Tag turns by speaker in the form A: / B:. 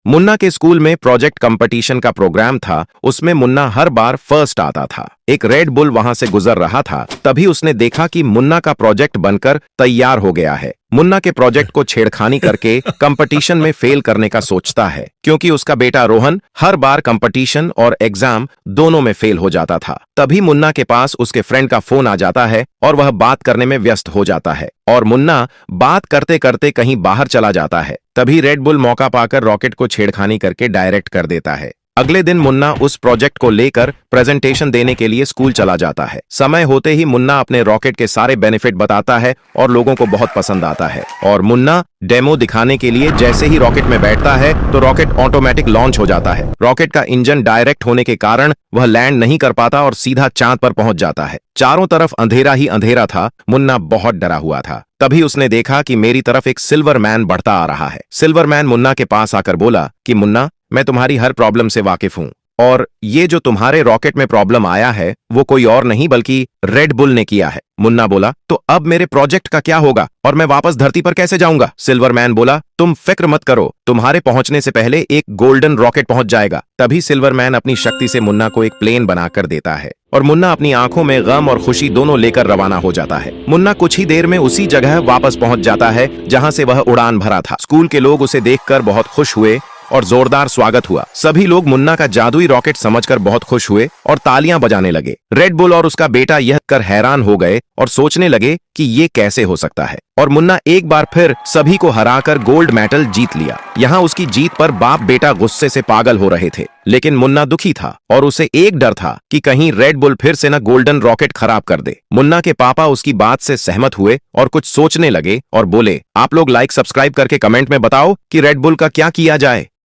A: मुन्ना के स्कूल में project competition का प्रोग्राम था। उसमें मुन्ना हर बार फर्स्ट आता था। एक रेड बुल वहां से गुजर रहा था, तभी उसने देखा कि मुन्ना का प्रोजेक्ट बनकर तैयार हो गया है। मुन्ना के प्रोजेक्ट को छेड़खानी करके कंपटीशन में फेल करने का सोचता है, क्योंकि उसका बेटा रोहन हर बार कंपटीशन और एग्जाम दोनों में फेल हो जाता था। तभी मुन्ना के पास उसके फ्रेंड का फोन आ जाता है और वह बात करने में व्यस्त हो जाता है और मुन्ना बात करते करते कहीं बाहर चला जाता है। तभी रेड बुल मौका पाकर रॉकेट को छेड़खानी करके डायरेक्ट कर देता है। अगले दिन मुन्ना उस प्रोजेक्ट को लेकर प्रेजेंटेशन देने के लिए स्कूल चला जाता है। समय होते ही मुन्ना अपने रॉकेट के सारे बेनिफिट बताता है और लोगों को बहुत पसंद आता है। और मुन्ना डेमो दिखाने के लिए जैसे ही रॉकेट में बैठता है तो रॉकेट ऑटोमेटिक लॉन्च हो जाता है। रॉकेट का इंजन डायरेक्ट होने के कारण वह लैंड नहीं कर पाता और सीधा चांद पर पहुंच जाता है। चारों तरफ अंधेरा ही अंधेरा था। मुन्ना बहुत डरा हुआ था। तभी उसने देखा कि मेरी तरफ एक सिल्वर मैन बढ़ता आ रहा है। सिल्वर मैन मुन्ना के पास आकर बोला कि मुन्ना, मैं तुम्हारी हर प्रॉब्लम से वाकिफ हूं और ये जो तुम्हारे रॉकेट में प्रॉब्लम आया है वो कोई और नहीं बल्कि रेड बुल ने किया है। मुन्ना बोला, तो अब मेरे प्रोजेक्ट का क्या होगा और मैं वापस धरती पर कैसे जाऊंगा? सिल्वर मैन बोला, तुम फिक्र मत करो, तुम्हारे पहुंचने से पहले एक गोल्डन रॉकेट पहुंच जाएगा। तभी सिल्वर मैन अपनी शक्ति से मुन्ना को एक प्लेन बनाकर देता है और मुन्ना अपनी आंखों में गम और खुशी दोनों लेकर रवाना हो जाता है। मुन्ना कुछ ही देर में उसी जगह वापस पहुंच जाता है जहां से वह उड़ान भरा था। स्कूल के लोग उसे देखकर बहुत खुश हुए और जोरदार स्वागत हुआ। सभी लोग मुन्ना का जादुई रॉकेट समझकर बहुत खुश हुए और तालियां बजाने लगे। रेड बुल और उसका बेटा यह कर हैरान हो गए और सोचने लगे कि ये कैसे हो सकता है। और मुन्ना एक बार फिर सभी को हराकर गोल्ड मेडल जीत लिया। यहाँ उसकी जीत पर बाप बेटा गुस्से से पागल हो रहे थे, लेकिन मुन्ना दुखी था और उसे एक डर था कि कहीं रेड बुल फिर से न गोल्डन रॉकेट खराब कर दे। मुन्ना के पापा उसकी बात से सहमत हुए और कुछ सोचने लगे और बोले, आप लोग लाइक सब्सक्राइब करके कमेंट में बताओ कि रेड बुल का क्या किया जाए।